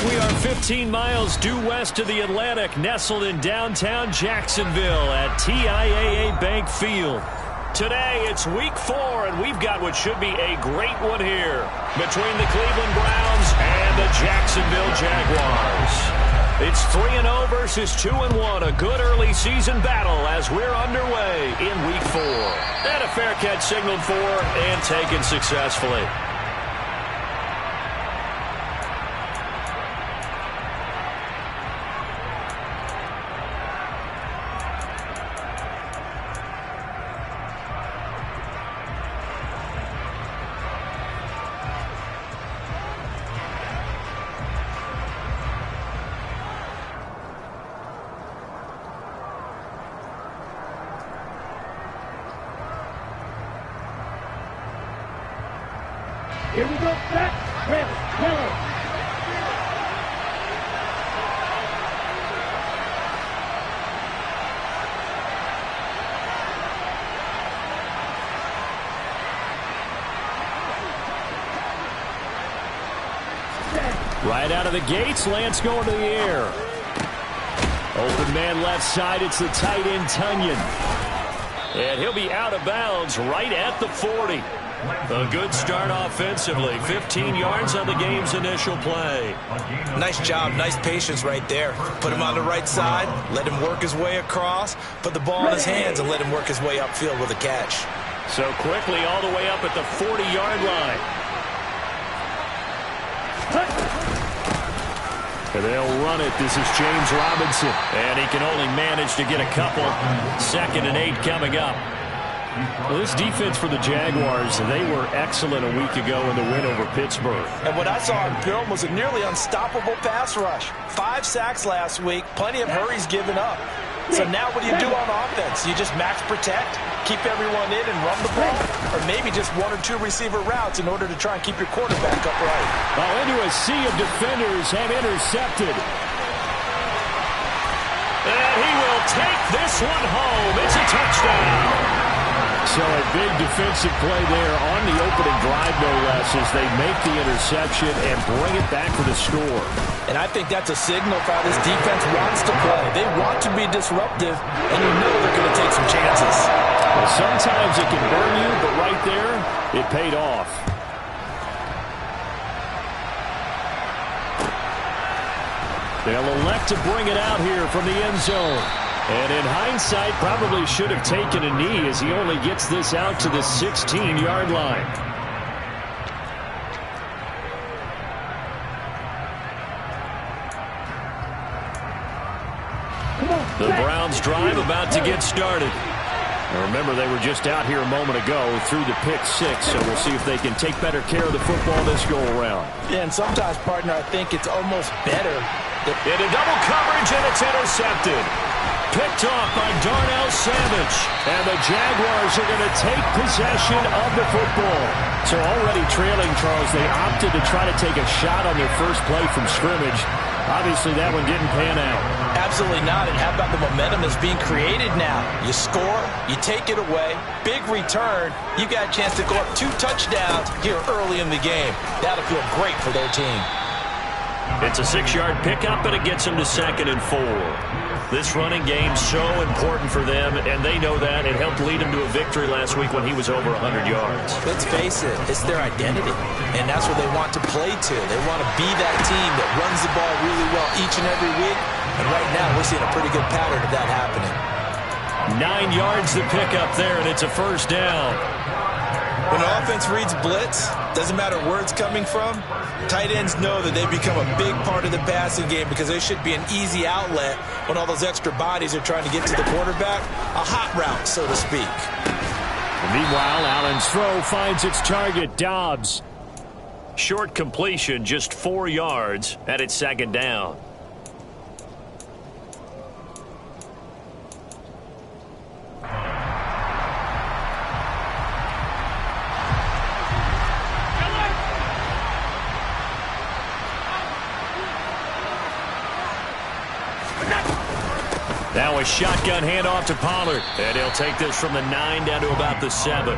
We are 15 miles due west of the Atlantic, nestled in downtown Jacksonville at TIAA Bank Field. Today, it's week 4, and we've got what should be a great one here between the Cleveland Browns and the Jacksonville Jaguars. It's 3-0 versus 2-1, a good early season battle as we're underway in week 4. And a fair catch signaled for and taken successfully. Here we go, back, red, yellow. Right out of the gates, Lance going to the air. Open man left side, it's the tight end Tunyon. And he'll be out of bounds right at the 40. A good start offensively. 15 yards on the game's initial play. Nice job. Nice patience right there. Put him on the right side. Let him work his way across. Put the ball in his hands and let him work his way upfield with a catch. So quickly all the way up at the 40-yard line. And they'll run it. This is James Robinson. And he can only manage to get a couple. 2nd and 8 coming up. Well, this defense for the Jaguars, they were excellent a week ago in the win over Pittsburgh. And what I saw in film was a nearly unstoppable pass rush. 5 sacks last week, plenty of hurries given up. So now what do you do on offense? You just max protect, keep everyone in and run the ball, or maybe just 1 or 2 receiver routes in order to try and keep your quarterback upright. Well, into a sea of defenders have intercepted. And he will take this one home. It's a touchdown. So a big defensive play there on the opening drive, no less, as they make the interception and bring it back for the score. And I think that's a signal for how this defense wants to play. They want to be disruptive, and you know they're going to take some chances. Well, sometimes it can burn you, but right there, it paid off. They'll elect to bring it out here from the end zone. And in hindsight, probably should have taken a knee as he only gets this out to the 16-yard line. The Browns drive about to get started. Now remember, they were just out here a moment ago through the pick 6, so we'll see if they can take better care of the football this go-around. Yeah, and sometimes, partner, I think it's almost better. Into double coverage, and it's intercepted. Picked off by Darnell Savage. And the Jaguars are going to take possession of the football. So already trailing, Charles, they opted to try to take a shot on their first play from scrimmage. Obviously, that one didn't pan out. Absolutely not. And how about the momentum that's being created now? You score, you take it away, big return. You got a chance to go up 2 touchdowns here early in the game. That'll feel great for their team. It's a 6-yard pickup, and it gets them to 2nd and 4. This running game's so important for them, and they know that. It helped lead them to a victory last week when he was over 100 yards. Let's face it, it's their identity, and that's what they want to play to. They want to be that team that runs the ball really well each and every week, and right now we're seeing a pretty good pattern of that happening. 9 yards to pick up there, and it's a first down. When an offense reads blitz, doesn't matter where it's coming from, tight ends know that they become a big part of the passing game because they should be an easy outlet when all those extra bodies are trying to get to the quarterback. A hot route, so to speak. And meanwhile, Allen's throw finds its target, Dobbs. Short completion, just 4 yards, and it's 2nd down. Now a shotgun handoff to Pollard. And he'll take this from the 9 down to about the 7.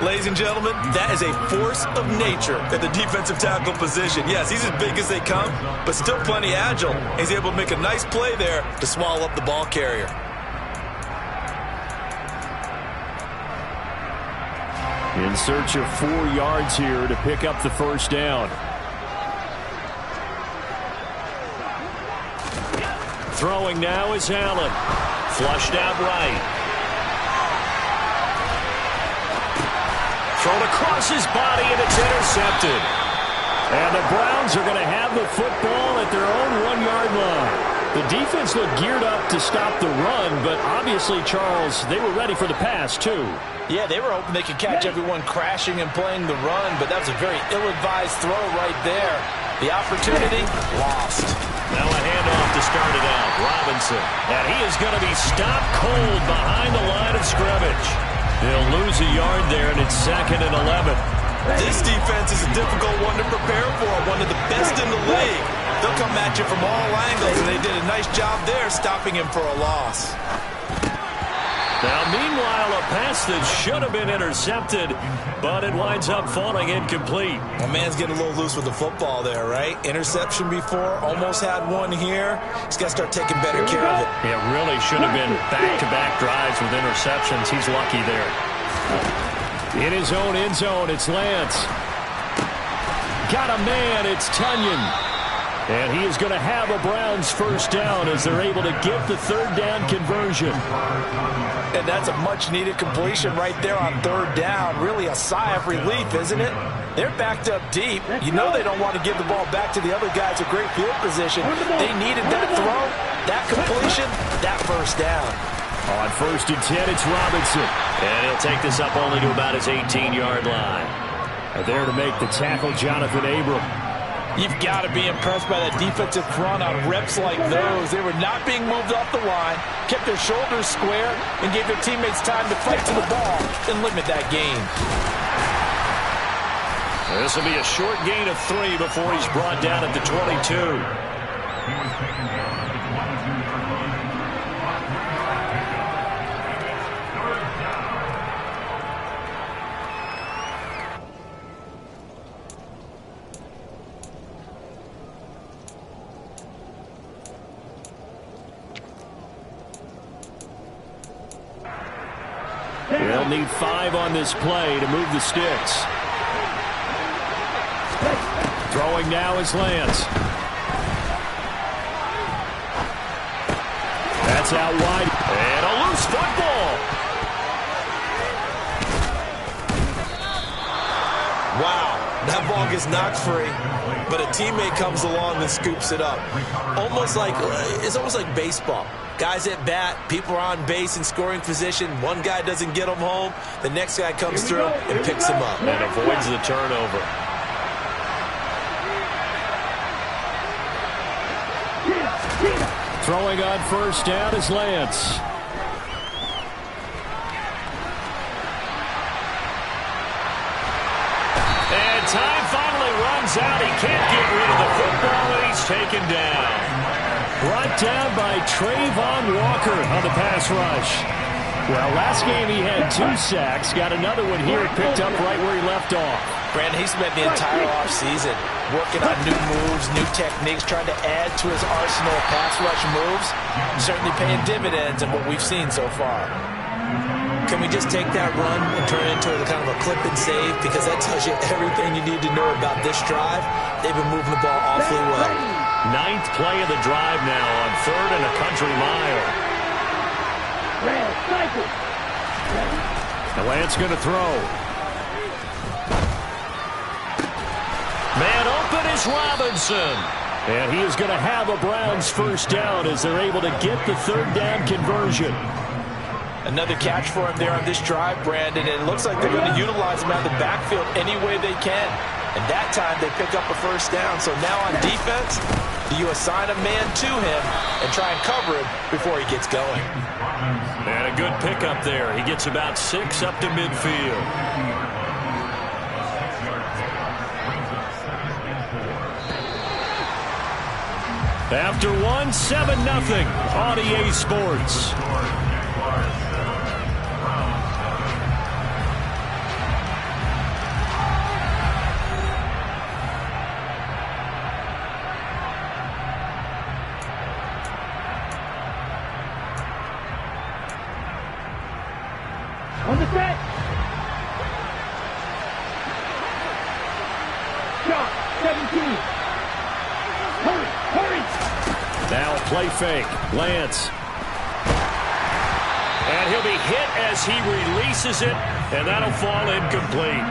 Ladies and gentlemen, that is a force of nature at the defensive tackle position. Yes, he's as big as they come, but still plenty agile. He's able to make a nice play there to swallow up the ball carrier. In search of 4 yards here to pick up the first down. Throwing now is Allen. Flushed out right. Thrown across his body, and it's intercepted. And the Browns are going to have the football at their own 1-yard line. The defense looked geared up to stop the run, but obviously, Charles, they were ready for the pass, too. Yeah, they were hoping they could catch everyone crashing and playing the run, but that was a very ill-advised throw right there. The opportunity, lost. Now a handoff to start it out. Robinson. And he is going to be stopped cold behind the line of scrimmage. They'll lose a yard there, and it's 2nd and 11. This defense is a difficult one to prepare for, one of the best in the league. They'll come at you from all angles, and they did a nice job there stopping him for a loss. Now, meanwhile, a pass that should have been intercepted, but it winds up falling incomplete. Well, man's getting a little loose with the football there, right? Interception before, almost had one here. He's got to start taking better care of it. It really should have been back-to-back drives with interceptions. He's lucky there. In his own end zone, it's Lance. Got a man, it's Tunyon. And he is going to have a Browns first down as they're able to get the 3rd down conversion. And that's a much-needed completion right there on 3rd down. Really a sigh of relief, isn't it? They're backed up deep. You know they don't want to give the ball back to the other guys. A great field position. They needed that throw, that completion, that first down. On 1st and 10, it's Robinson. And he'll take this up only to about his 18-yard line. And there to make the tackle, Jonathan Abram. You've got to be impressed by that defensive front on reps like those. They were not being moved off the line, kept their shoulders square, and gave their teammates time to fight to the ball and limit that gain. This will be a short gain of 3 before he's brought down at the 22. They'll need 5 on this play to move the sticks. Throwing now is Lance. That's out wide. And a loose football. Wow, that ball gets knocked free, but a teammate comes along and scoops it up. It's almost like baseball. Guys at bat, people are on base in scoring position. One guy doesn't get him home. The next guy comes through and picks him up. And avoids the turnover. Throwing on 1st down is Lance. And time finally runs out. He can't get rid of the football, and he's taken down. Brought down by Trayvon Walker on the pass rush. Well, last game he had 2 sacks. Got another one here picked up right where he left off. Brandon, he spent the entire offseason working on new moves, new techniques, trying to add to his arsenal of pass rush moves. Certainly paying dividends in what we've seen so far. Can we just take that run and turn it into a kind of a clip and save? Because that tells you everything you need to know about this drive. They've been moving the ball awfully well. 9th play of the drive now on 3rd and a country mile. The Lance going to throw. Man open is Robinson. And he is going to have a Browns first down as they're able to get the 3rd down conversion. Another catch for him there on this drive, Brandon, and it looks like they're going to utilize him out of the backfield any way they can. And that time they pick up a first down. So now on defense, you assign a man to him and try and cover him before he gets going. And a good pickup there. He gets about 6 up to midfield. After 1, 7-0 on EA Sports. shot. 17. Hurry, hurry. Now a play fake. Lance. And he'll be hit as he releases it, and that'll fall incomplete.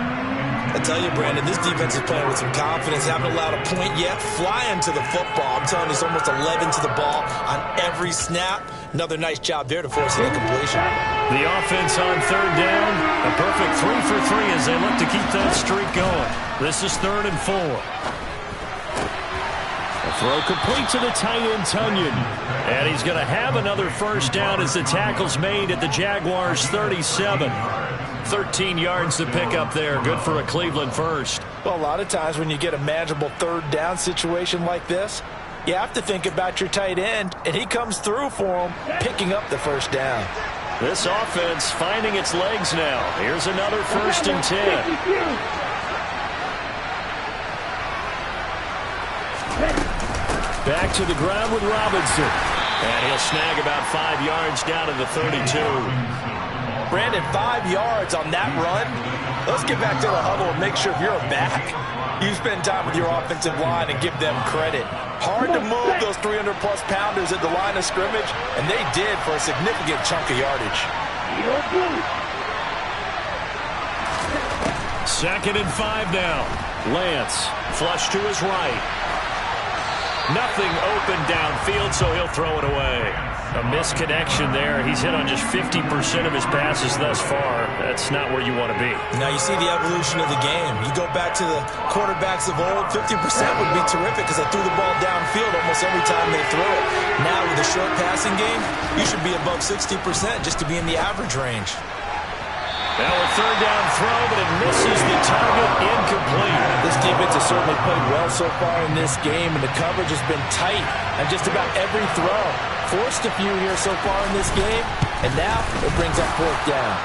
I tell you, Brandon, this defense is playing with some confidence. Haven't allowed a point yet. Flying to the football. I'm telling you, it's almost 11 to the ball on every snap. Another nice job there to force an incompletion. The offense on third down. A perfect 3 for 3 as they look to keep that streak going. This is 3rd and 4. A throw complete to the tight end, Tunyon. And he's going to have another first down as the tackle's made at the Jaguars' 37. 13 yards to pick up there. Good for a Cleveland first. Well, a lot of times when you get a manageable third down situation like this, you have to think about your tight end, and he comes through for him, picking up the first down. This offense finding its legs now. Here's another 1st and 10. Back to the ground with Robinson. And he'll snag about 5 yards down to the 32. Brandon, 5 yards on that run. Let's get back to the huddle and make sure you're back. You spend time with your offensive line and give them credit. Hard to move those 300-plus pounders at the line of scrimmage, and they did for a significant chunk of yardage. 2nd and 5 now. Lance, flush to his right. Nothing open downfield, so he'll throw it away. A misconnection there. He's hit on just 50% of his passes thus far. That's not where you want to be. Now you see the evolution of the game. You go back to the quarterbacks of old, 50% would be terrific because they threw the ball downfield almost every time they threw it. Now with the short passing game, you should be above 60% just to be in the average range. Now a 3rd down throw, but it misses the target, incomplete. This defense has certainly played well so far in this game, and the coverage has been tight on just about every throw. Forced a few here so far in this game, and now it brings up 4th down.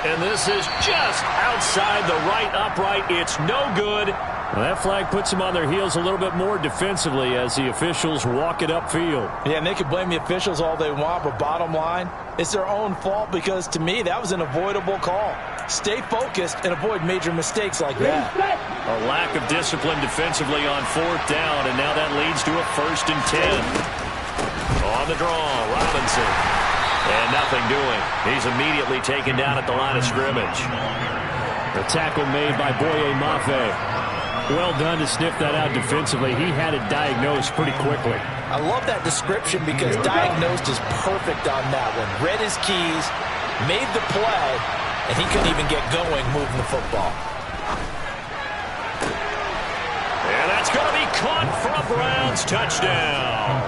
And this is just outside the right upright. It's no good. Well, that flag puts them on their heels a little bit more defensively as the officials walk it upfield. Yeah, and they can blame the officials all they want, but bottom line, it's their own fault because, to me, that was an avoidable call. Stay focused and avoid major mistakes like that. A lack of discipline defensively on 4th down, and now that leads to a 1st and 10. On the draw, Robinson. And nothing doing. He's immediately taken down at the line of scrimmage. The tackle made by Bogh Mafe. Well done to sniff that out defensively. He had it diagnosed pretty quickly. I love that description because diagnosed is perfect on that one. Read his keys, made the play, and he couldn't even get going moving the football. And that's going to be caught for a Browns touchdown.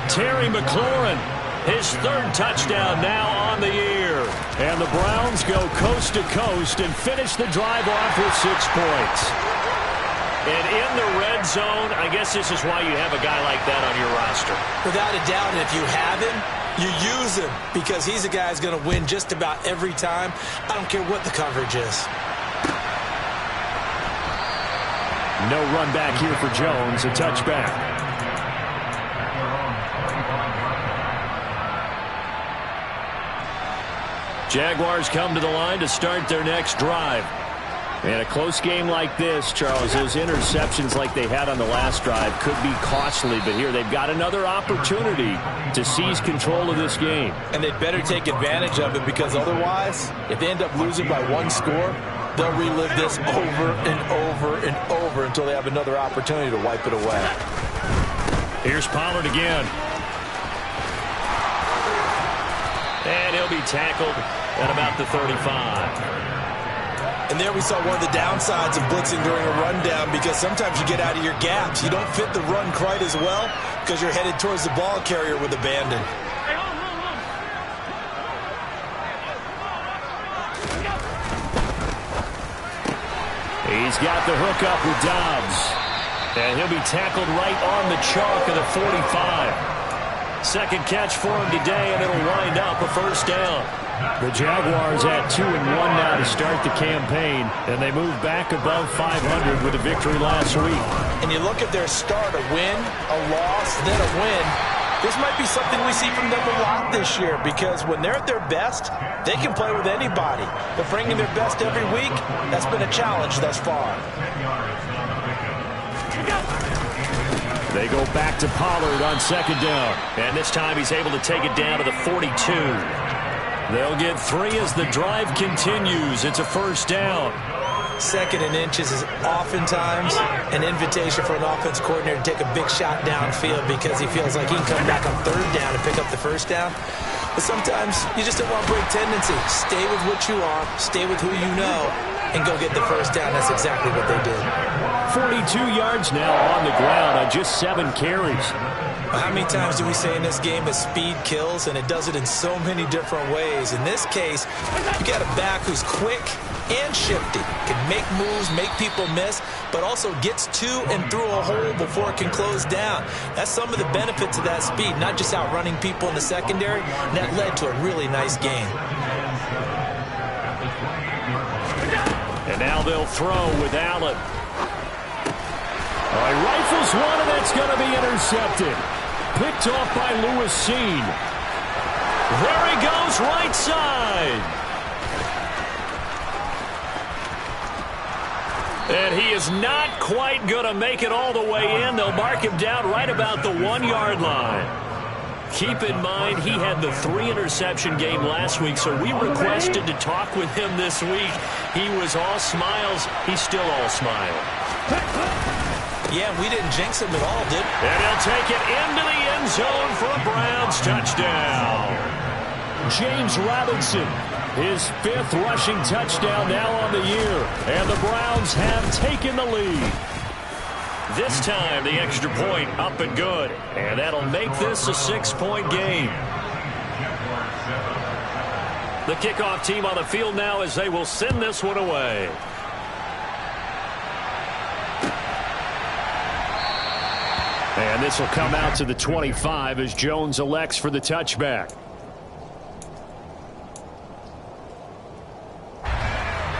Terry McLaurin, his 3rd touchdown now on the year. And the Browns go coast to coast and finish the drive off with 6 points. And in the red zone, I guess this is why you have a guy like that on your roster. Without a doubt, and if you have him, you use him because he's a guy who's going to win just about every time. I don't care what the coverage is. No run back here for Jones, a touchback. Jaguars come to the line to start their next drive. And a close game like this, Charles, those interceptions like they had on the last drive could be costly. But here they've got another opportunity to seize control of this game. And they'd better take advantage of it because otherwise, if they end up losing by 1 score, they'll relive this over and over and over until they have another opportunity to wipe it away. Here's Pollard again. And he'll be tackled at about the 35. And there we saw one of the downsides of blitzing during a rundown because sometimes you get out of your gaps. You don't fit the run quite as well because you're headed towards the ball carrier with abandon. He's got the hook up with Dobbs. And he'll be tackled right on the chalk of the 45. 2nd catch for him today, and it'll wind up a 1st down. The Jaguars at 2-1 now to start the campaign, and they move back above 500 with a victory last week. And you look at their start, a win, a loss, then a win. This might be something we see from them a lot this year because when they're at their best, they can play with anybody. But bringing their best every week, that's been a challenge thus far. They go back to Pollard on second down. And this time he's able to take it down to the 42. They'll get 3 as the drive continues. It's a first down. 2nd and inches is oftentimes an invitation for an offense coordinator to take a big shot downfield because he feels like he can come back on 3rd down and pick up the first down. But sometimes you just don't want to break tendency. Stay with what you are, stay with who you know, and go get the first down. That's exactly what they did. 42 yards now on the ground on just 7 carries. How many times do we say in this game that speed kills, and it does it in so many different ways? In this case, you got a back who's quick and shifty, can make moves, make people miss, but also gets to and through a hole before it can close down. That's some of the benefits of that speed, not just outrunning people in the secondary, and that led to a really nice game. And now they'll throw with Allen. All right, rifles one, and that's going to be intercepted. Picked off by Lewis Seen. There he goes, right side. And he is not quite going to make it all the way in. They'll mark him down right about the 1-yard line. Keep in mind, he had the 3-interception game last week, so we requested to talk with him this week. He was all smiles. He's still all smile. Yeah, we didn't jinx him at all, did we? And he'll take it into the end zone for a Browns touchdown. James Robinson, his 5th rushing touchdown now on the year. And the Browns have taken the lead. This time, the extra point up and good. And that'll make this a 6-point game. The kickoff team on the field now as they will send this one away. And this will come out to the 25 as Jones elects for the touchback.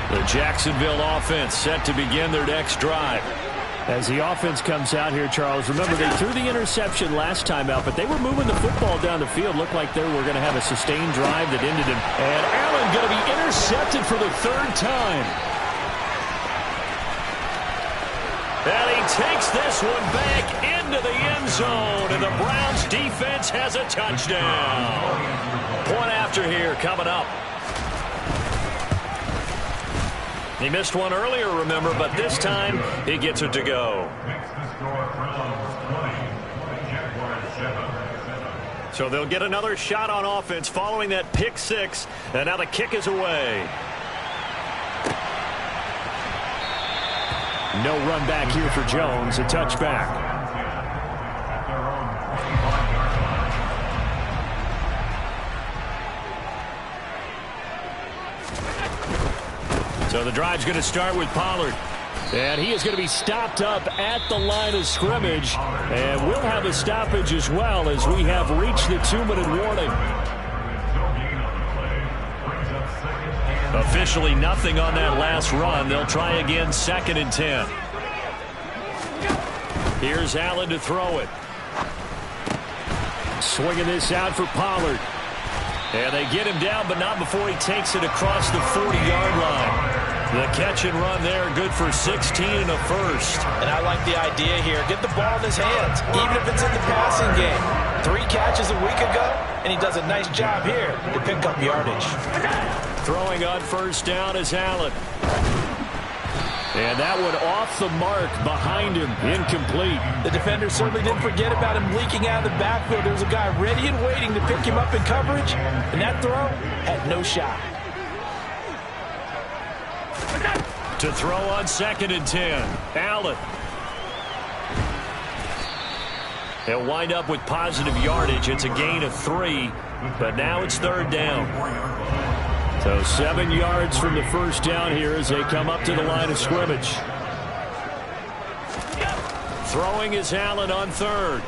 The Jacksonville offense set to begin their next drive. As the offense comes out here, Charles, remember they threw the interception last time out, but they were moving the football down the field. Looked like they were going to have a sustained drive that ended in. And Allen going to be intercepted for the 3rd time. And he takes this one back into the end zone, and the Browns defense has a touchdown. Point after here coming up. He missed one earlier, remember, but this time he gets it to go. So they'll get another shot on offense following that pick 6, and now the kick is away. No run back here for Jones, a touchback. So the drive's going to start with Pollard. And he is going to be stopped up at the line of scrimmage. And we'll have a stoppage as well as we have reached the 2-minute warning. Officially nothing on that last run. They'll try again 2nd and 10. Here's Allen to throw it. Swinging this out for Pollard. And they get him down, but not before he takes it across the 40-yard line. The catch and run there, good for 16 and a first. And I like the idea here. Get the ball in his hands, even if it's in the passing game. 3 catches a week ago, and he does a nice job here to pick up yardage. Throwing on first down is Allen. And that one off the mark behind him, incomplete. The defender certainly didn't forget about him leaking out of the backfield. There was a guy ready and waiting to pick him up in coverage, and that throw had no shot. To throw on 2nd and 10, Allen. He'll wind up with positive yardage. It's a gain of 3, but now it's 3rd down. So 7 yards from the first down here as they come up to the line of scrimmage. Throwing is Allen on 3rd.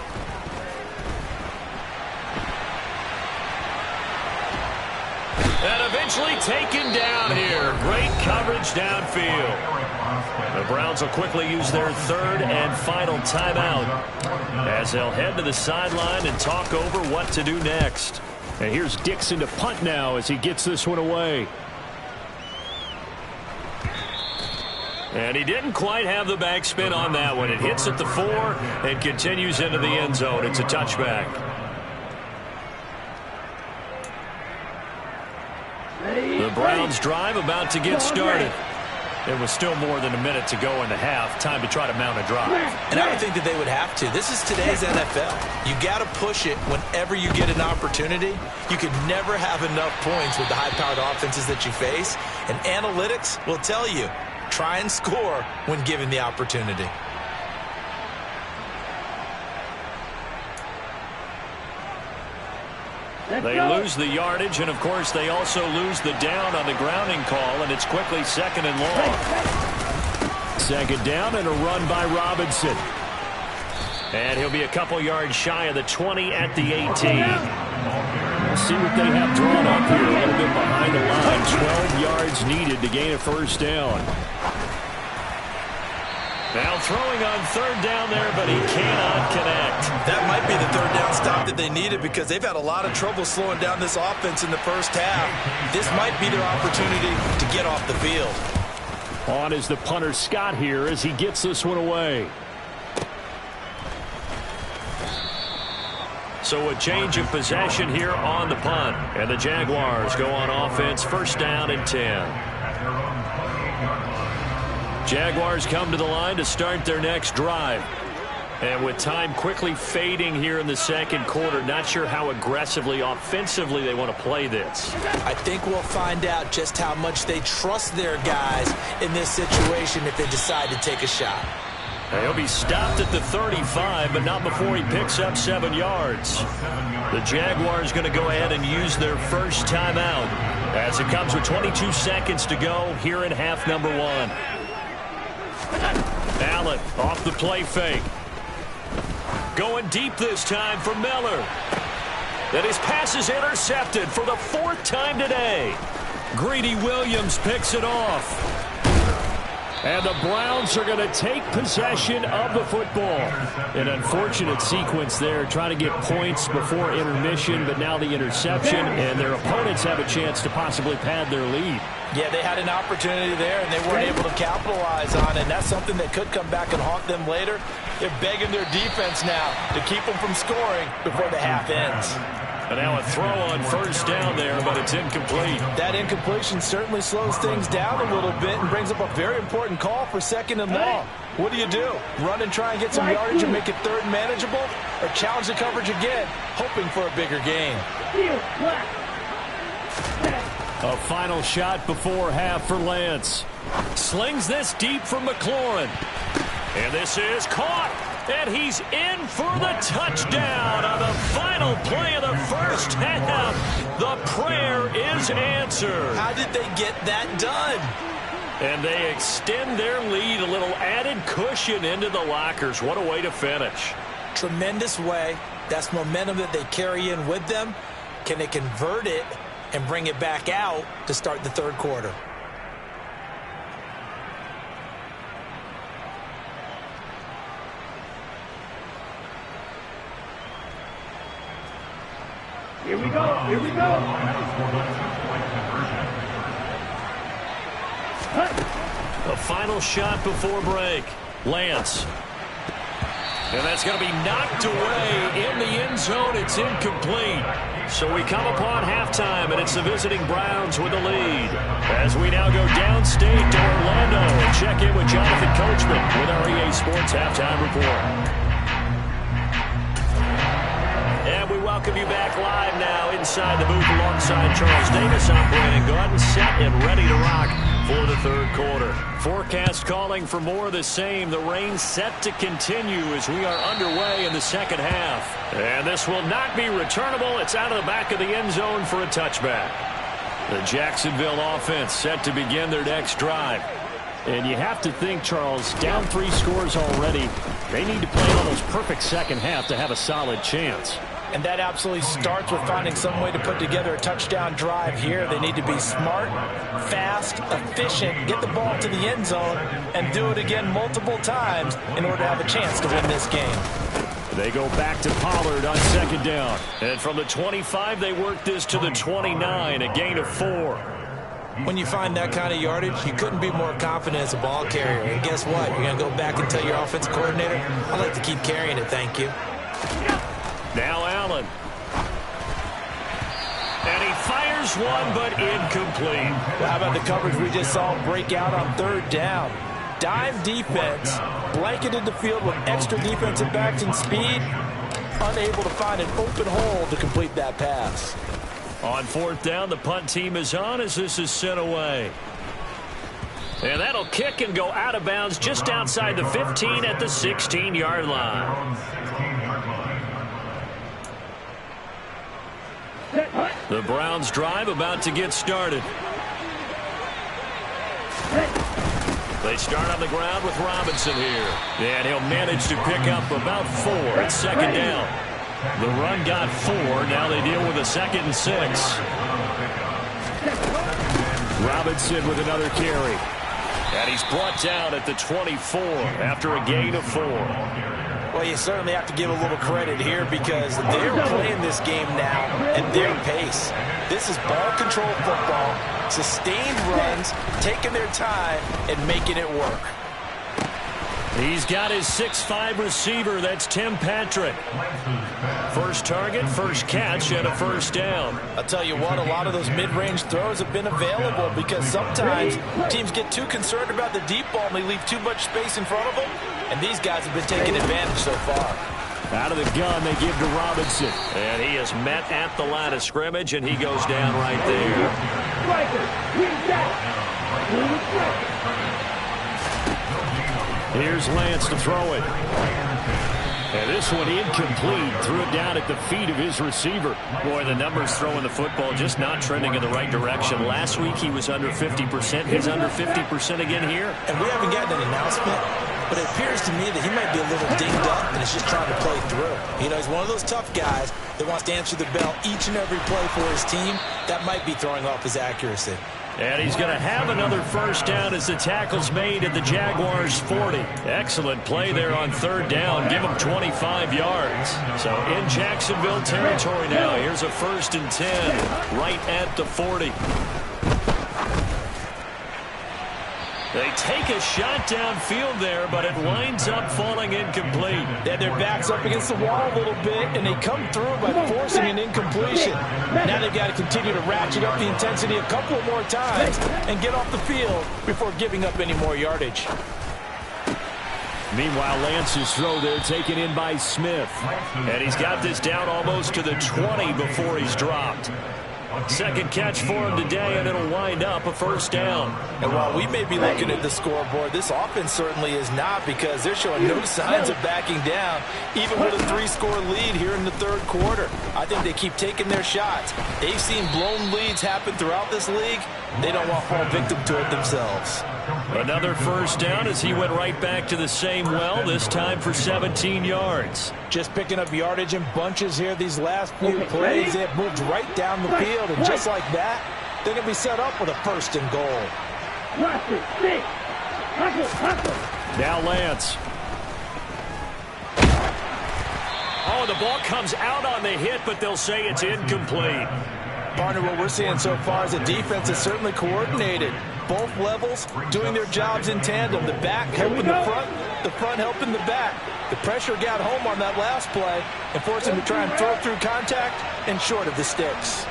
And eventually taken down here. Great coverage downfield. The Browns will quickly use their 3rd and final timeout as they'll head to the sideline and talk over what to do next. And here's Dixon to punt now as he gets this one away. And he didn't quite have the backspin on that one. It hits at the 4 and continues into the end zone. It's a touchback. The Browns drive about to get started. It was still more than a minute to go in the half. Time to try to mount a drive. And I would think that they would have to. This is today's NFL. You got to push it whenever you get an opportunity. You can never have enough points with the high-powered offenses that you face. And analytics will tell you, try and score when given the opportunity. They lose the yardage, and, of course, they also lose the down on the grounding call, and it's quickly second and long. Second down and a run by Robinson. And he'll be a couple yards shy of the 20 at the 18. We'll see what they have drawn up here. A little bit behind the line. 12 yards needed to gain a first down. Now throwing on third down there, but he cannot connect. That might be the third down stop that they needed because they've had a lot of trouble slowing down this offense in the first half. This might be their opportunity to get off the field. On is the punter Scott here as he gets this one away. So a change of possession here on the punt. And the Jaguars go on offense, first down and 10. Jaguars come to the line to start their next drive. And with time quickly fading here in the second quarter, not sure how aggressively, offensively they want to play this. I think we'll find out just how much they trust their guys in this situation if they decide to take a shot. He'll be stopped at the 35, but not before he picks up 7 yards. The Jaguars going to go ahead and use their first timeout as it comes with 22 seconds to go here in half number 1. Allen off the play fake. Going deep this time for Miller. And his pass is intercepted for the 4th time today. Greedy Williams picks it off. And the Browns are going to take possession of the football. An unfortunate sequence there, trying to get points before intermission, but now the interception, and their opponents have a chance to possibly pad their lead. Yeah, they had an opportunity there, and they weren't able to capitalize on it, and that's something that could come back and haunt them later. They're begging their defense now to keep them from scoring before the half ends. And now a throw on first down there, but it's incomplete. That incompletion certainly slows things down a little bit and brings up a very important call for second and long. What do? Run and try and get some yardage and make it third manageable, or challenge the coverage again, hoping for a bigger gain? A final shot before half for Lance. Slings this deep from McLaurin. And this is caught. And he's in for the touchdown on the final play of the first half. The prayer is answered. How did they get that done? And they extend their lead, a little added cushion into the lockers. What a way to finish. Tremendous way. That's momentum that they carry in with them. Can they convert it and bring it back out to start the third quarter? Here we go. Here we go. A final shot before break. Lance. And that's going to be knocked away in the end zone. It's incomplete. So we come upon halftime, and it's the visiting Browns with the lead. As we now go downstate to Orlando and check in with Jonathan Coachman with our EA Sports Halftime Report. And we welcome you back live now inside the booth alongside Charles Davis on Brandon Gordon, set and ready to rock for the third quarter. Forecast calling for more of the same. The rain set to continue as we are underway in the second half. And this will not be returnable. It's out of the back of the end zone for a touchback. The Jacksonville offense set to begin their next drive. And you have to think, Charles, down 3 scores already. They need to play an almost perfect second half to have a solid chance. And that absolutely starts with finding some way to put together a touchdown drive here. They need to be smart, fast, efficient, get the ball to the end zone, and do it again multiple times in order to have a chance to win this game. They go back to Pollard on second down. And from the 25, they work this to the 29, a gain of 4. When you find that kind of yardage, you couldn't be more confident as a ball carrier. And guess what? You're going to go back and tell your offensive coordinator, I'd like to keep carrying it, thank you. Now Allen. And he fires one, but incomplete. Well, how about the coverage we just saw break out on third down? Dime defense, blanketed the field with extra defensive backs and speed, unable to find an open hole to complete that pass. On fourth down, the punt team is on as this is sent away. And that'll kick and go out of bounds just outside the 15 at the 16-yard line. The Browns drive about to get started. They start on the ground with Robinson here. And he'll manage to pick up about 4 at second down. The run got 4. Now they deal with a 2nd and 6. Robinson with another carry. And he's brought down at the 24 after a gain of 4. Well, you certainly have to give a little credit here because they're playing this game now at their pace. This is ball control football, sustained runs, taking their time, and making it work. He's got his 6'5" receiver. That's Tim Patrick. First target, first catch, and a first down. I'll tell you what, a lot of those mid-range throws have been available because sometimes teams get too concerned about the deep ball and they leave too much space in front of them, and these guys have been taking advantage so far. Out of the gun, they give to Robinson. And he is met at the line of scrimmage, and he goes down right there. Here's Lance to throw it. And this one incomplete. Threw it down at the feet of his receiver. Boy, the numbers throwing the football just not trending in the right direction. Last week he was under 50%. He's under 50% again here. And we haven't gotten an announcement, but it appears to me that he might be a little dinged up and is just trying to play through. You know, he's one of those tough guys that wants to answer the bell each and every play for his team. That might be throwing off his accuracy. And he's going to have another first down as the tackle's made at the Jaguars' 40. Excellent play there on third down. Give him 25 yards. So in Jacksonville territory now. Here's a 1st and 10 right at the 40. They take a shot downfield there, but it winds up falling incomplete. They had their backs up against the wall a little bit, and they come through by forcing an incompletion. Now they've got to continue to ratchet up the intensity a couple more times and get off the field before giving up any more yardage. Meanwhile, Lance's throw there taken in by Smith. And he's got this down almost to the 20 before he's dropped. Second catch for him today, and it'll wind up a first down. And while we may be looking at the scoreboard, this offense certainly is not, because they're showing no signs of backing down, even with a 3-score lead here in the third quarter. I think they keep taking their shots. They've seen blown leads happen throughout this league. They don't want to fall victim to it themselves. Another first down as he went right back to the same well, this time for 17 yards. Just picking up yardage in bunches here these last few plays. They have moved right down the field, and just like that, they're going to be set up with a 1st and goal. Now Lance. Oh, the ball comes out on the hit, but they'll say it's incomplete. Partner, what we're seeing so far is the defense is certainly coordinated. Both levels doing their jobs in tandem. The back helping the front helping the back. The pressure got home on that last play and forced him to try and throw through contact and short of the sticks.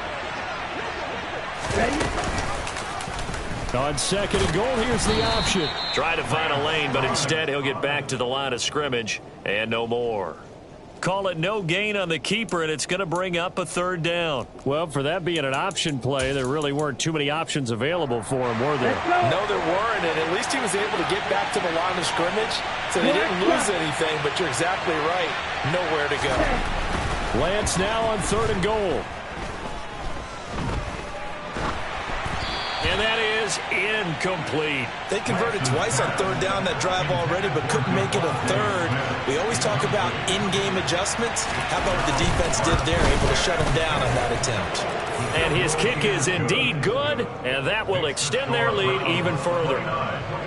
On 2nd and goal, here's the option. Try to find a lane, but instead he'll get back to the line of scrimmage and no more. Call it no gain on the keeper, and it's going to bring up a 3rd down. Well, for that being an option play, there really weren't too many options available for him, were there? No, there weren't, and at least he was able to get back to the line of scrimmage, so they didn't lose anything, but you're exactly right. Nowhere to go. Lance now on 3rd and goal. And that is incomplete. They converted twice on 3rd down that drive already, but couldn't make it a 3rd. We always talk about in-game adjustments. How about what the defense did there, able to shut him down on that attempt. And his kick is indeed good, and that will extend their lead even further.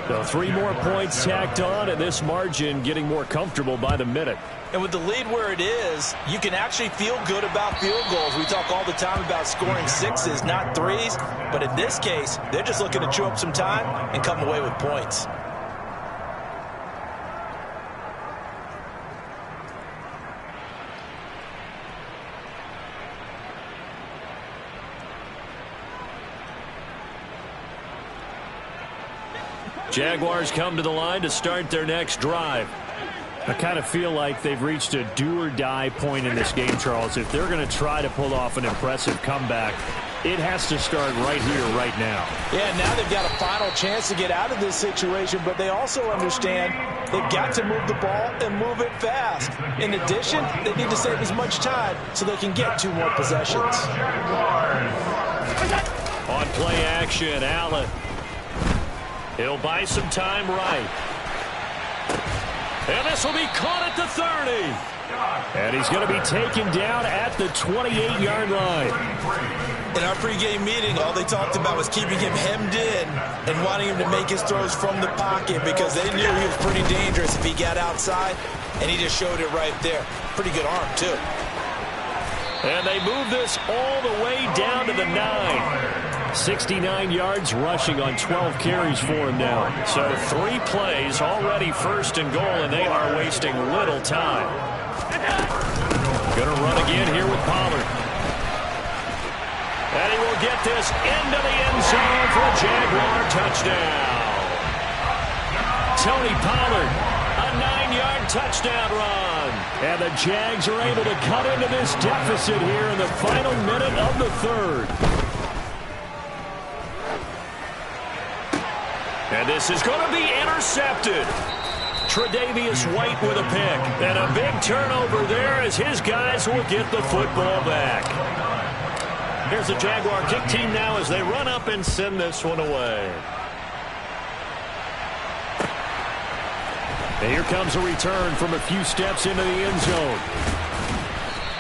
So 3 more points tacked on, and this margin getting more comfortable by the minute. And with the lead where it is, you can actually feel good about field goals. We talk all the time about scoring 6s, not 3s. But in this case, they're just looking to chew up some time and come away with points. Jaguars come to the line to start their next drive. I kind of feel like they've reached a do-or-die point in this game, Charles. If they're going to try to pull off an impressive comeback, it has to start right here, right now. Yeah, now they've got a final chance to get out of this situation, but they also understand they've got to move the ball and move it fast. In addition, they need to save as much time so they can get 2 more possessions. On play action, Allen. He'll buy some time right. And this will be caught at the 30. And he's going to be taken down at the 28-yard line. In our pregame meeting, all they talked about was keeping him hemmed in and wanting him to make his throws from the pocket because they knew he was pretty dangerous if he got outside, and he just showed it right there. Pretty good arm, too. And they move this all the way down to the 9. 69 yards rushing on 12 carries for him now. So 3 plays, already first and goal, and they are wasting little time. Going to run again here with Pollard. And he will get this into the end zone for a Jaguar touchdown. Tony Pollard, a 9-yard touchdown run. And the Jags are able to cut into this deficit here in the final minute of the 3rd. And this is going to be intercepted. Tre'Davious White with a pick. And a big turnover there as his guys will get the football back. Here's the Jaguar kick team now as they run up and send this one away. And here comes a return from a few steps into the end zone.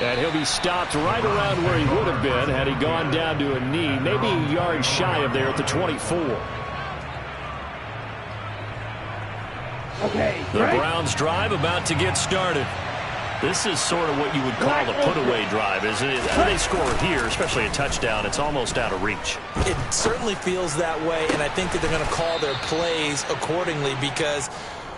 And he'll be stopped right around where he would have been had he gone down to a knee, maybe a yard shy of there at the 24. Okay, the Browns drive about to get started. This is sort of what you would call the put-away drive, isn't it? How they score here, especially a touchdown, it's almost out of reach. It certainly feels that way, and I think that they're going to call their plays accordingly because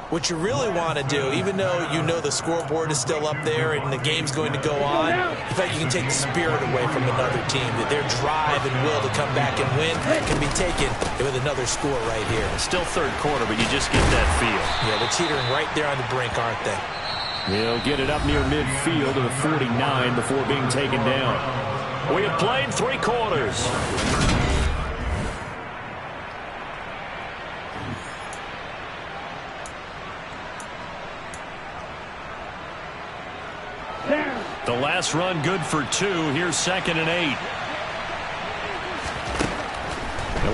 what you really want to do, even though you know the scoreboard is still up there and the game's going to go on, in fact, you can take the spirit away from another team. That their drive and will to come back and win can be taken with another score right here. It's still 3rd quarter, but you just get that feel. Yeah, they're teetering right there on the brink, aren't they? He'll get it up near midfield to the 49 before being taken down. We have played 3 quarters. The last run good for 2. Here's 2nd and 8.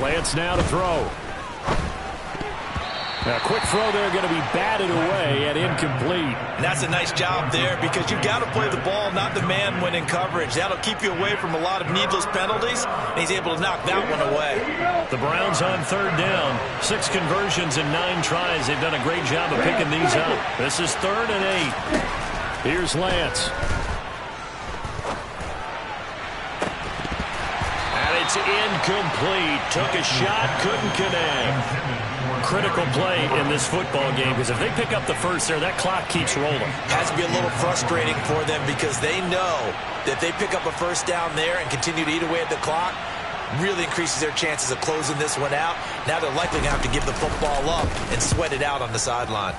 Lance now to throw. A quick throw there going to be batted away and incomplete. And that's a nice job there because you've got to play the ball, not the man when in coverage. That'll keep you away from a lot of needless penalties, and he's able to knock that one away. The Browns on 3rd down. 6 conversions and 9 tries. They've done a great job of picking these up. This is 3rd and 8. Here's Lance. It's incomplete. Took a shot, couldn't connect. Critical play in this football game because if they pick up the first there, that clock keeps rolling. Has to be a little frustrating for them because they know that they pick up a first down there and continue to eat away at the clock, really increases their chances of closing this one out. Now they're likely going to have to give the football up and sweat it out on the sideline.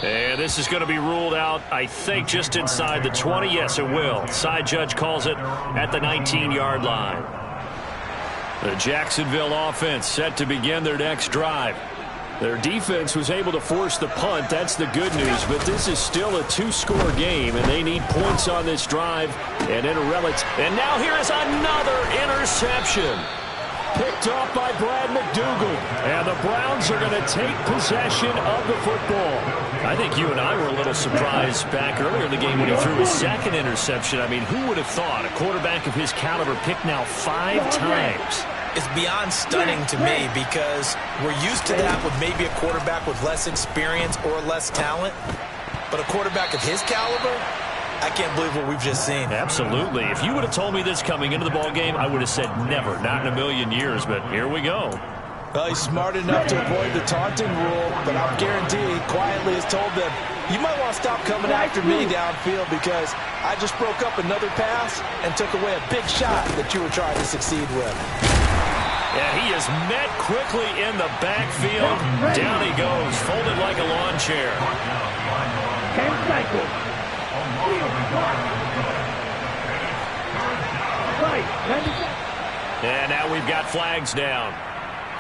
And this is going to be ruled out, I think, just inside the 20. Yes, it will. Side judge calls it at the 19-yard line. The Jacksonville offense set to begin their next drive. Their defense was able to force the punt. That's the good news. But this is still a 2-score game, and they need points on this drive. And And now here is another interception. Picked off by Brad McDougal. And the Browns are going to take possession of the football. I think you and I were a little surprised back earlier in the game when he threw his 2nd interception. I mean, who would have thought a quarterback of his caliber picked now 5 times? is beyond stunning to me because we're used to that with maybe a quarterback with less experience or less talent. But a quarterback of his caliber, I can't believe what we've just seen. Absolutely. If you would have told me this coming into the ball game, I would have said never, not in a million years, but here we go. Well, he's smart enough to avoid the taunting rule, but I'm guaranteed he quietly has told them, you might want to stop coming after me downfield because I just broke up another pass and took away a big shot that you were trying to succeed with. Yeah, he is met quickly in the backfield. Down he goes, folded like a lawn chair. 10 cycles. And now we've got flags down.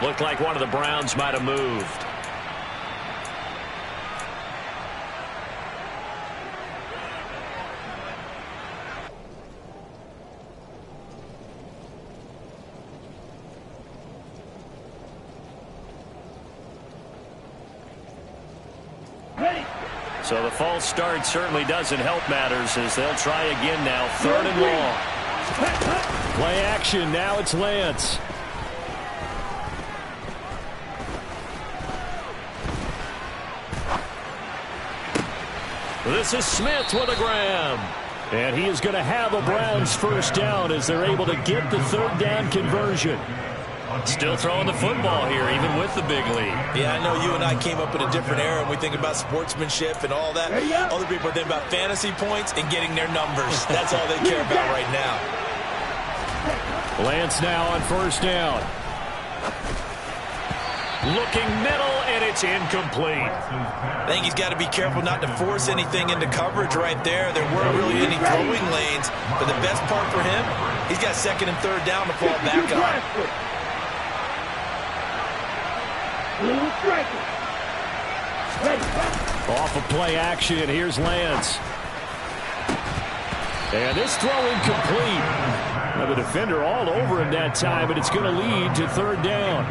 Looked like one of the Browns might have moved. So the false start certainly doesn't help matters as they'll try again now. 3rd and long. Play action. Now it's Lance. This is Smith with a grab. And he is going to have a Browns first down as they're able to get the 3rd down conversion. Still throwing the football here, even with the big lead. Yeah, I know you and I came up in a different era and we think about sportsmanship and all that. Other people are thinking about fantasy points and getting their numbers. That's all they care about right now. Lance now on 1st down. Looking middle, and it's incomplete. I think he's got to be careful not to force anything into coverage right there. There weren't really any throwing lanes, but the best part for him, he's got 2nd and 3rd down to fall back on. Off of play action, here's Lance. And this throw incomplete. Now the defender all over him that time, but it's going to lead to 3rd down.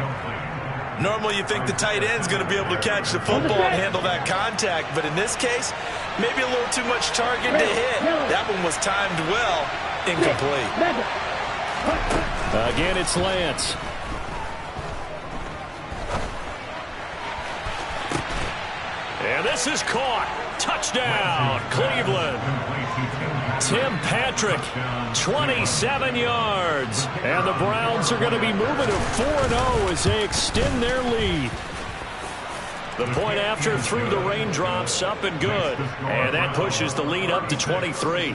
Normally you think the tight end's going to be able to catch the football and handle that contact, but in this case, maybe a little too much target to hit. That one was timed well, incomplete. Again, it's Lance. And this is caught. Touchdown, Cleveland. Tim Patrick, 27 yards. And the Browns are going to be moving to 4-0 as they extend their lead. The point after through the raindrops, up and good. And that pushes the lead up to 23.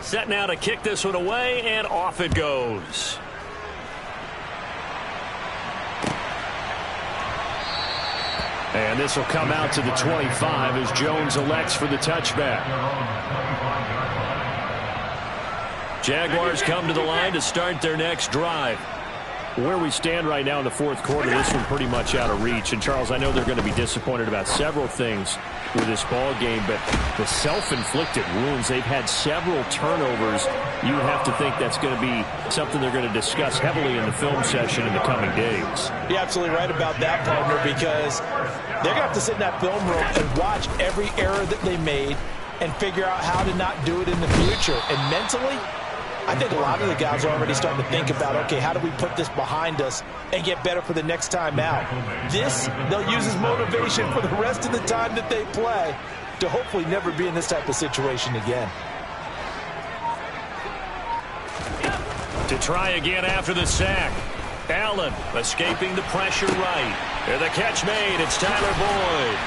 Set now to kick this one away, and off it goes. And this will come out to the 25 as Jones elects for the touchback. Jaguars come to the line to start their next drive. Where we stand right now in the 4th quarter, this one pretty much out of reach. And, Charles, I know they're going to be disappointed about several things with this ball game, but the self-inflicted wounds, they've had several turnovers. You have to think that's going to be something they're going to discuss heavily in the film session in the coming days. You're absolutely right about that, partner, because they're going to have to sit in that film room and watch every error that they made and figure out how to not do it in the future. And mentally, I think a lot of the guys are already starting to think about, okay, how do we put this behind us and get better for the next time out? This, they'll use as motivation for the rest of the time that they play to hopefully never be in this type of situation again. To try again after the sack. Allen escaping the pressure right. And the catch made. It's Tyler Boyd.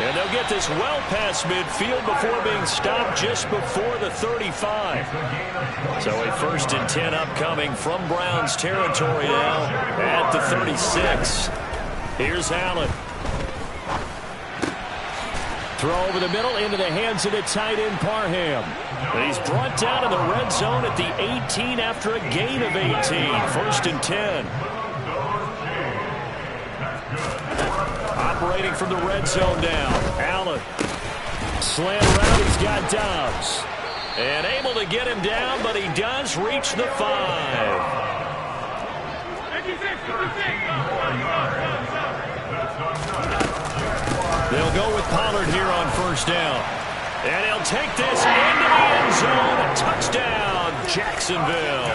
And they'll get this well past midfield before being stopped just before the 35. So a 1st and 10 upcoming from Browns territory now at the 36. Here's Allen. Throw over the middle into the hands of the tight end Parham. And he's brought down in the red zone at the 18 after a gain of 18. 1st and 10. Operating from the red zone down. Allen. Slant around. He's got Dobbs. And able to get him down, but he does reach the 5. They'll go with Pollard here on 1st down. And he'll take this into the end zone. A touchdown, Jacksonville.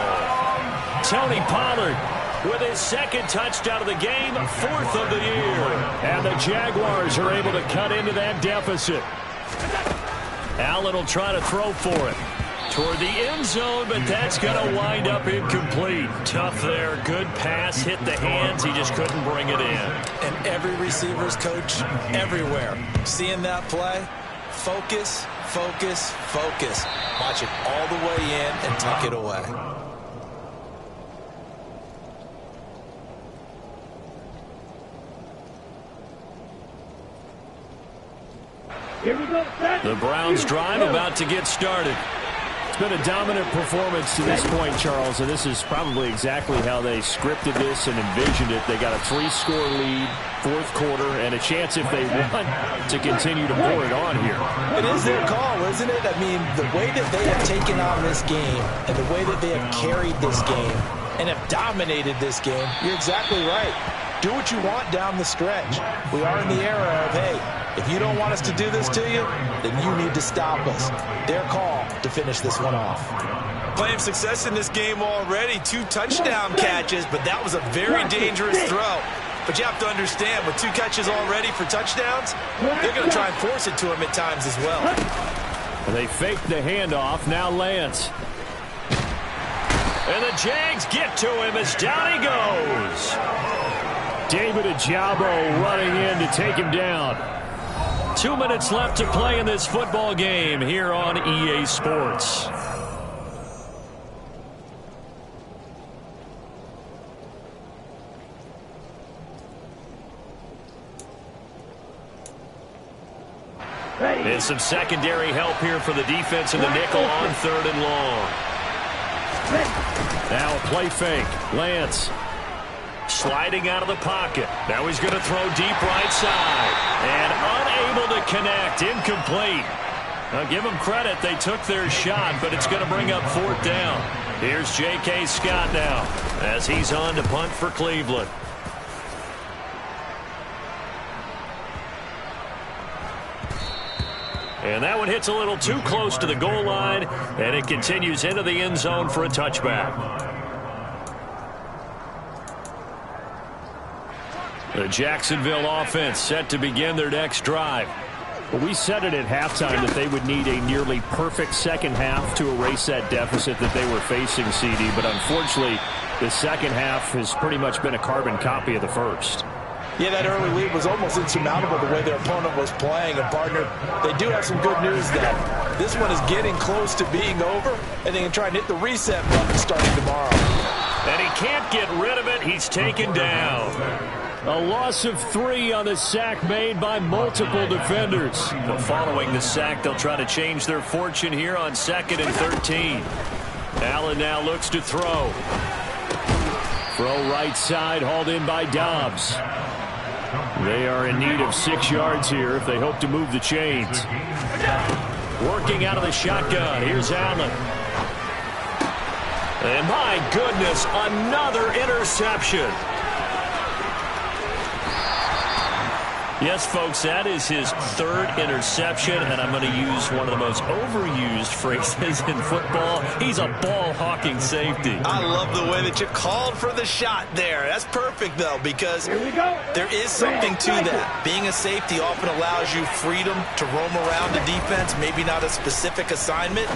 Tony Pollard with his second touchdown of the game, fourth of the year. And the Jaguars are able to cut into that deficit. Allen will try to throw for it toward the end zone, but that's going to wind up incomplete. Tough there. Good pass. Hit the hands. He just couldn't bring it in. And every receiver's coach everywhere. Seeing that play, focus, focus, focus. Watch it all the way in and tuck it away. Here we go. The Browns drive about to get started. It's been a dominant performance to this point, Charles, and this is probably exactly how they scripted this and envisioned it. They got a 3-score lead, fourth quarter, and a chance if they want to continue to pour it on here. It is their call, isn't it? I mean, the way that they have taken on this game and the way that they have carried this game and have dominated this game, you're exactly right. Do what you want down the stretch. We are in the era of, hey, if you don't want us to do this to you, then you need to stop us. Their call to finish this one off. Playing success in this game already. 2 touchdown catches, but that was a very dangerous throw. But you have to understand, with 2 catches already for touchdowns, they're going to try and force it to him at times as well. They fake the handoff. Now Lance. And the Jags get to him as down he goes. David Ojabo running in to take him down. 2 minutes left to play in this football game here on EA Sports. And some secondary help here for the defense in the nickel on 3rd and long. Now a play fake. Lance sliding out of the pocket. Now he's going to throw deep right side. And unable to connect. Incomplete. Now give them credit. They took their shot, but it's going to bring up 4th down. Here's J.K. Scott now as he's on to punt for Cleveland. And that one hits a little too close to the goal line, and it continues into the end zone for a touchback. The Jacksonville offense set to begin their next drive. Well, we said it at halftime that they would need a nearly perfect second half to erase that deficit that they were facing, CD. But unfortunately, the second half has pretty much been a carbon copy of the first. Yeah, that early lead was almost insurmountable the way their opponent was playing. And, partner, they do have some good news that this one is getting close to being over, and they can try and hit the reset button starting tomorrow. And he can't get rid of it. He's taken down. A loss of 3 on the sack made by multiple defenders. Well, following the sack, they'll try to change their fortune here on 2nd and 13. Allen now looks to throw. Throw right side, hauled in by Dobbs. They are in need of 6 yards here if they hope to move the chains. Working out of the shotgun. Here's Allen. And my goodness, another interception. Yes, folks, that is his 3rd interception, and I'm going to use one of the most overused phrases in football. He's a ball-hawking safety. I love the way that you called for the shot there. That's perfect, though, because there is something to that. Being a safety often allows you freedom to roam around the defense, maybe not a specific assignment.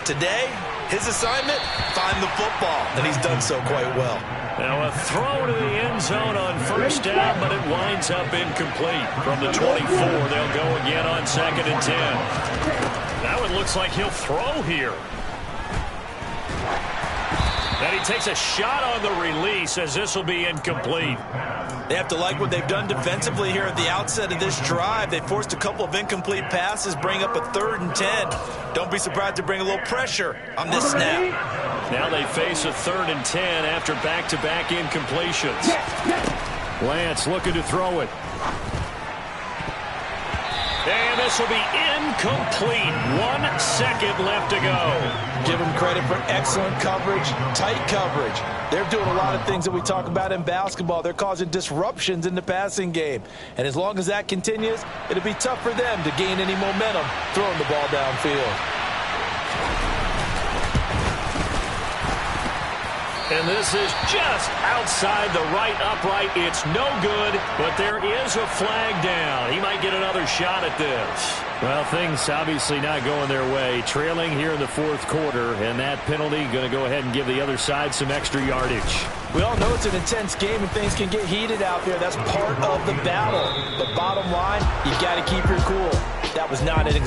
Today, his assignment, find the football, and he's done so quite well. Now a throw to the end zone on 1st down, but it winds up incomplete. From the 24, they'll go again on 2nd and 10. Now it looks like he'll throw here. And he takes a shot on the release as this will be incomplete. They have to like what they've done defensively here at the outset of this drive. They forced a couple of incomplete passes, bring up a 3rd and 10. Don't be surprised to bring a little pressure on this snap. Now they face a 3rd and 10 after back-to-back incompletions. Lance looking to throw it. And this will be incomplete. 1 second left to go. Give them credit for excellent coverage, tight coverage. They're doing a lot of things that we talk about in basketball. They're causing disruptions in the passing game. And as long as that continues, it'll be tough for them to gain any momentum throwing the ball downfield. And this is just outside the right upright. It's no good, but there is a flag down. He might get another shot at this. Well, things obviously not going their way. Trailing here in the fourth quarter, and that penalty going to go ahead and give the other side some extra yardage. We all know it's an intense game and things can get heated out there. That's part of the battle. But bottom line, you got to keep your cool. That was not an